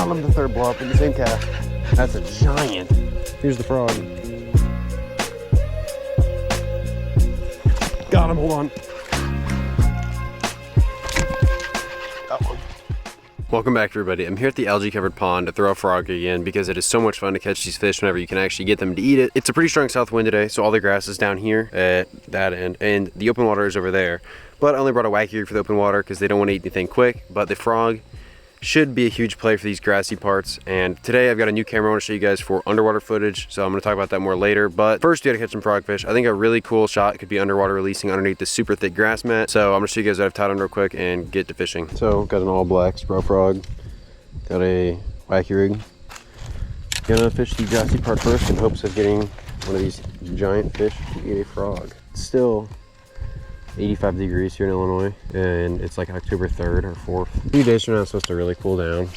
Got him, the third blow up in the same cast. That's a giant. Here's the frog. Got him, hold on. Got one. Welcome back, everybody. I'm here at the algae covered pond to throw a frog again because it is so much fun to catch these fish whenever you can actually get them to eat it. It's a pretty strong south wind today, so all the grass is down here at that end and the open water is over there. But I only brought a wacky rig for the open water because they don't want to eat anything quick. But the frog should be a huge play for these grassy parts. And today I've got a new camera I want to show you guys for underwater footage, so I'm going to talk about that more later. But first, we got to catch some frogfish. I think a really cool shot could be underwater releasing underneath this super thick grass mat. So I'm going to show you guys what I've tied on real quick and get to fishing. So got an all black spro frog, got a wacky rig. Gonna fish the grassy part first in hopes of getting one of these giant fish to eat a frog. It's still 85 degrees here in Illinois, and it's like October 3rd or 4th. A few days from now, it's supposed to really cool down.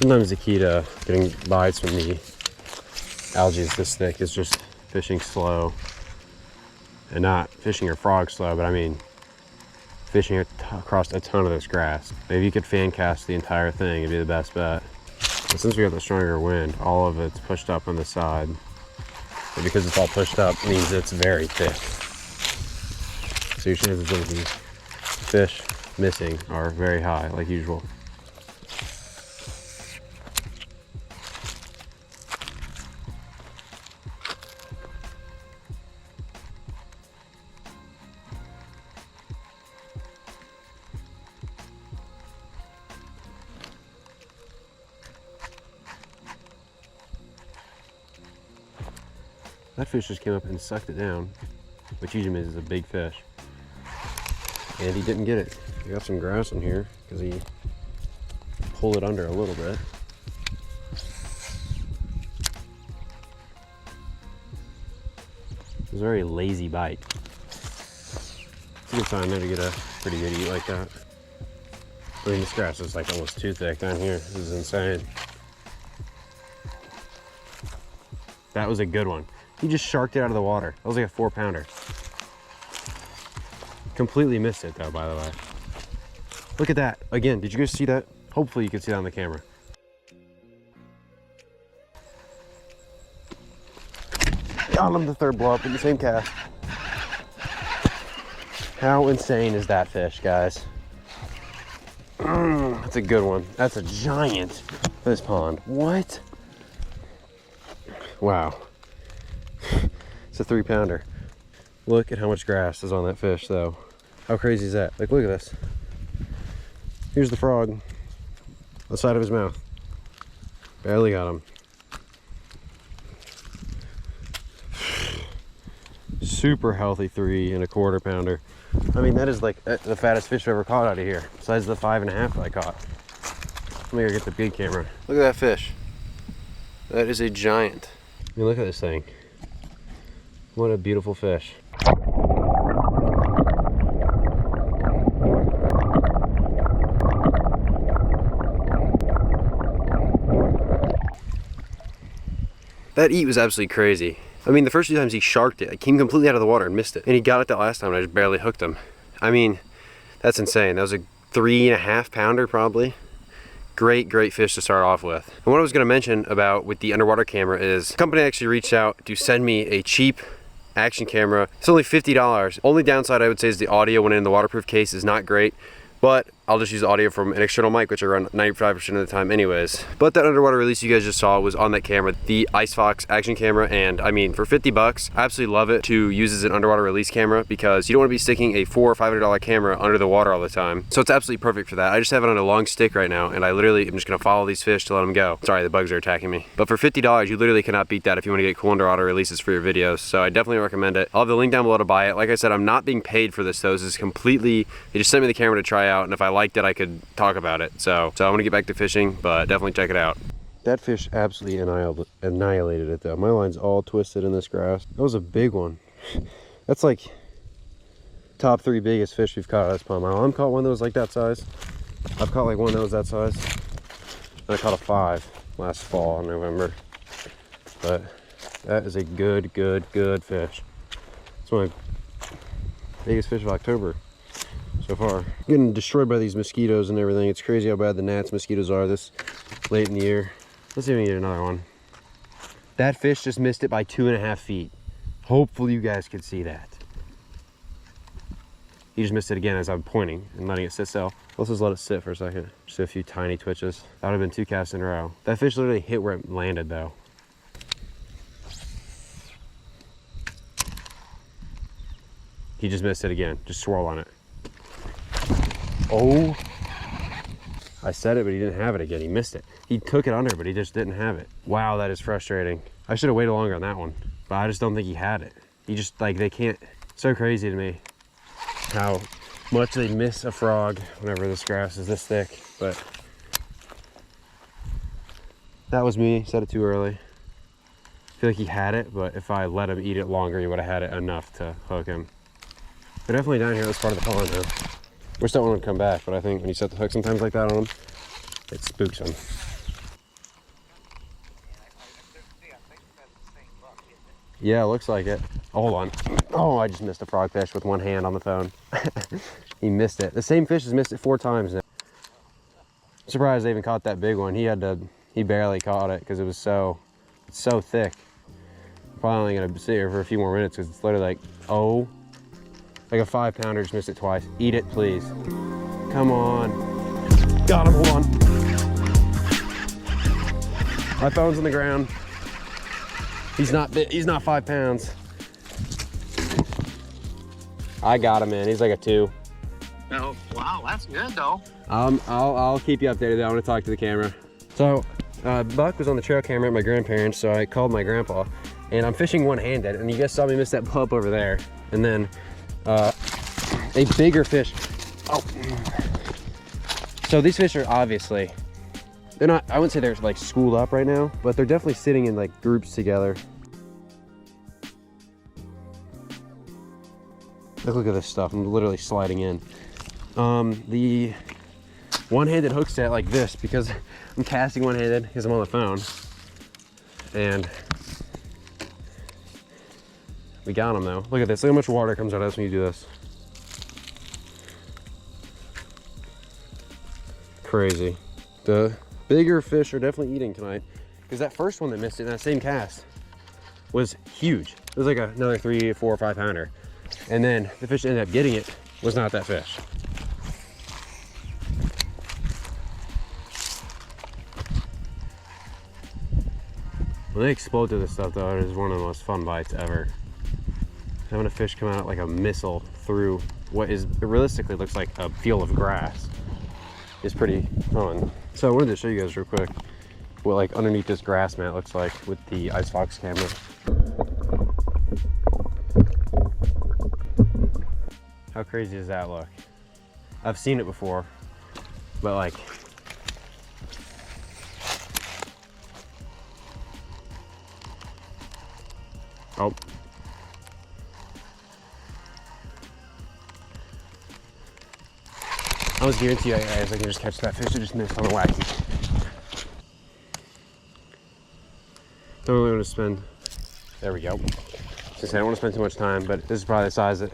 Sometimes the key to getting bites from the algae is this thick is just fishing slow. And not fishing your frog slow, but I mean fishing across a ton of this grass. Maybe you could fan cast the entire thing, it'd be the best bet. But since we got the stronger wind, all of it's pushed up on the side. And because it's all pushed up, it means it's very thick. So your chances of these fish missing are very high, like usual. That fish just came up and sucked it down, which usually means it's a big fish. And he didn't get it. He got some grass in here because he pulled it under a little bit. It was a very lazy bite. It's a good sign there to get a pretty good eat like that. I mean, this grass is like almost too thick down here. This is insane. That was a good one. He just sharked it out of the water. That was like a 4-pounder. Completely missed it though, by the way. Look at that. Again, did you guys see that? Hopefully you can see that on the camera. Got him, the third blow up in the same cast. How insane is that fish, guys? That's a good one. That's a giant for this pond. What? Wow. It's a 3-pounder. Look at how much grass is on that fish though. How crazy is that? Like, look at this. Here's the frog on the side of his mouth. Barely got him. Super healthy 3¼ pounder. I mean, that is like the fattest fish I've ever caught out of here, besides the 5½ that I caught. Let me go get the big camera. Look at that fish. That is a giant. I mean, look at this thing. What a beautiful fish. That eat was absolutely crazy. I mean, the first 2 times he sharked it, I came completely out of the water and missed it. And he got it that last time and I just barely hooked him. I mean, that's insane. That was a 3½ pounder probably. Great fish to start off with. And what I was gonna mention about with the underwater camera is the company actually reached out to send me a cheap action camera. It's only $50. Only downside I would say is the audio when in the waterproof case is not great, but I'll just use audio from an external mic, which I run 95% of the time anyways. But that underwater release you guys just saw was on that camera, the Ice Fox action camera, and I mean, for 50 bucks, I absolutely love it to use as an underwater release camera because you don't want to be sticking a $400 or $500 camera under the water all the time. So it's absolutely perfect for that. I just have it on a long stick right now, and I literally am just gonna follow these fish to let them go. Sorry, the bugs are attacking me. But for $50, you literally cannot beat that if you want to get cool underwater releases for your videos. So I definitely recommend it. I'll have the link down below to buy it. Like I said, I'm not being paid for this though. This is completely, they just sent me the camera to try out, and if I liked it, I could talk about it. So I'm gonna get back to fishing, but definitely check it out. That fish absolutely annihilated it though. My line's all twisted in this grass. That was a big one. That's like top 3 biggest fish we've caught at this pond. My mom caught one that was like that size. I've caught like one that was that size. And I caught a 5 last fall in November. But that is a good fish. It's one of my biggest fish of October so far. Getting destroyed by these mosquitoes and everything. It's crazy how bad the gnats mosquitoes are this late in the year. Let's see if we can get another one. That fish just missed it by 2.5 feet. Hopefully you guys can see that. He just missed it again as I'm pointing and letting it sit still. Let's just let it sit for a second. Just a few tiny twitches. That would have been 2 casts in a row. That fish literally hit where it landed though. He just missed it again. Just swirl on it. Oh. I said it, but he didn't have it again. He missed it. He took it under, but he just didn't have it. Wow, that is frustrating. I should have waited longer on that one, but I just don't think he had it. He just, like, they can't. So crazy to me how much they miss a frog whenever this grass is this thick, but that was me. Said it too early. I feel like he had it, but if I let him eat it longer, he would have had it enough to hook him. They're definitely down here at this part of the pond though. Wish that one would come back, but I think when you set the hook sometimes like that on them, it spooks them. Yeah, looks like it. Hold on. Oh, I just missed a frogfish with one hand on the phone. He missed it. The same fish has missed it 4 times now. I'm surprised they even caught that big one. He barely caught it because it's so thick. I'm probably only gonna sit here for a few more minutes because it's literally like, like a 5-pounder just missed it twice. Eat it, please. Come on. Got him, hold on. My phone's on the ground. He's not 5 pounds. I got him, man. He's like a 2. Oh, wow, that's good though. I'll keep you updated. I want to talk to the camera. So, Buck was on the trail camera at my grandparents, so I called my grandpa, and I'm fishing one-handed, and you guys saw me miss that pup over there, and then a bigger fish. Oh. So these fish are obviously, they're not, I wouldn't say they're like schooled up right now, but they're definitely sitting in like groups together. Look at this stuff. I'm literally sliding in. The one-handed hook set like this because I'm casting one-handed because I'm on the phone. And we got him though. Look at this. Look how much water comes out of this when you do this. Crazy. The bigger fish are definitely eating tonight because that first one that missed it in that same cast was huge. It was like another 3, 4, 5 pounder. And then the fish that ended up getting it was not that fish. When they explode to this stuff though, it is one of the most fun bites ever. Having a fish come out like a missile through what is realistically looks like a field of grass is pretty fun. So I wanted to show you guys real quick what like underneath this grass mat looks like with the Ice Fox camera. How crazy does that look? I've seen it before, but like, oh. I was guarantee you guys I can just catch that fish that just missed on the Wacky. Don't really want to spend, there we go. I was gonna say I don't want to spend too much time, but this is probably the size that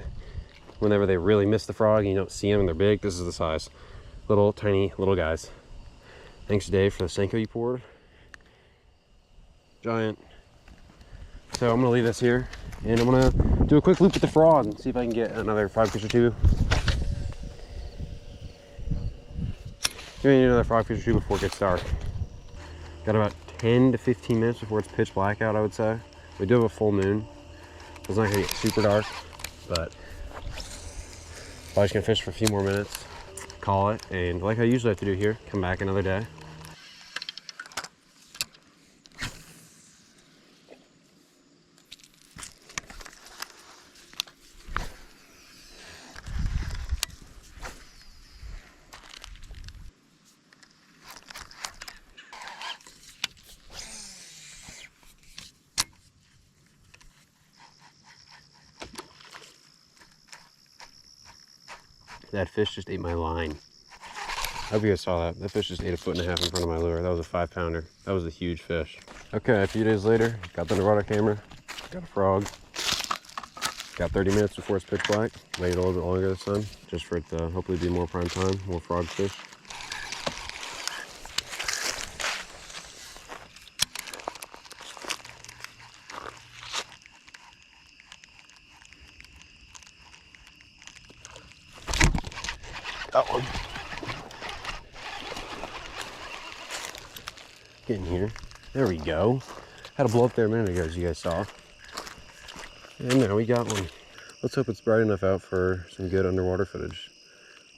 whenever they really miss the frog and you don't see them and they're big, this is the size. Little, tiny, little guys. Thanks Dave for the Senko you poured. Giant. So I'm gonna leave this here and I'm gonna do a quick loop with the frog and see if I can get another frogfish or 2. Maybe need another frogfish or 2 before it gets dark. Got about 10 to 15 minutes before it's pitch black out, I would say. We do have a full moon. It's not gonna get super dark, but probably just gonna fish for a few more minutes, call it, and like I usually have to do here, come back another day. That fish just ate my line. I hope you guys saw that. That fish just ate 1.5 feet in front of my lure. That was a 5-pounder. That was a huge fish. Okay, a few days later, got the underwater camera, got a frog. Got 30 minutes before it's pitch black. Wait a little bit longer this time, just for it to hopefully be more prime time, more frogfish. That one. Get in here. There we go. Had to blow up there a minute ago, as you guys saw. And there we got one. Let's hope it's bright enough out for some good underwater footage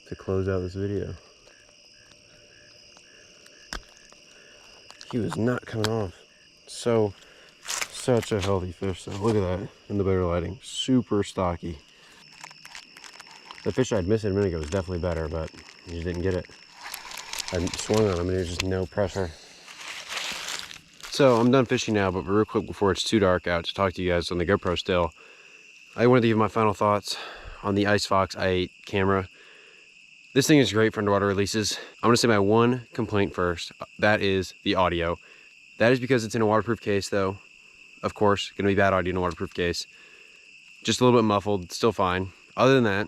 to close out this video. He was not coming off. Such a healthy fish. So look at that in the better lighting. Super stocky. The fish I'd missed a minute ago was definitely better, but I just didn't get it. I swung on him and there was just no pressure. So I'm done fishing now, but real quick before it's too dark out to talk to you guys on the GoPro still, I wanted to give my final thoughts on the Ice Fox i8 camera. This thing is great for underwater releases. I'm gonna say my one complaint first. That is the audio. That is because it's in a waterproof case though. Of course, gonna be bad audio in a waterproof case. Just a little bit muffled, still fine. Other than that,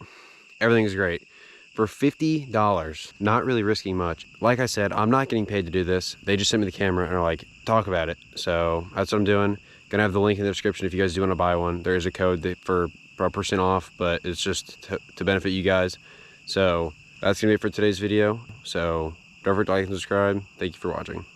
everything is great. For $50, not really risking much. Like I said, I'm not getting paid to do this. They just sent me the camera and are like, talk about it. So that's what I'm doing. Gonna have the link in the description if you guys do want to buy one. There is a code for a % off, but it's just to benefit you guys. So that's gonna be it for today's video. So don't forget to like and subscribe. Thank you for watching.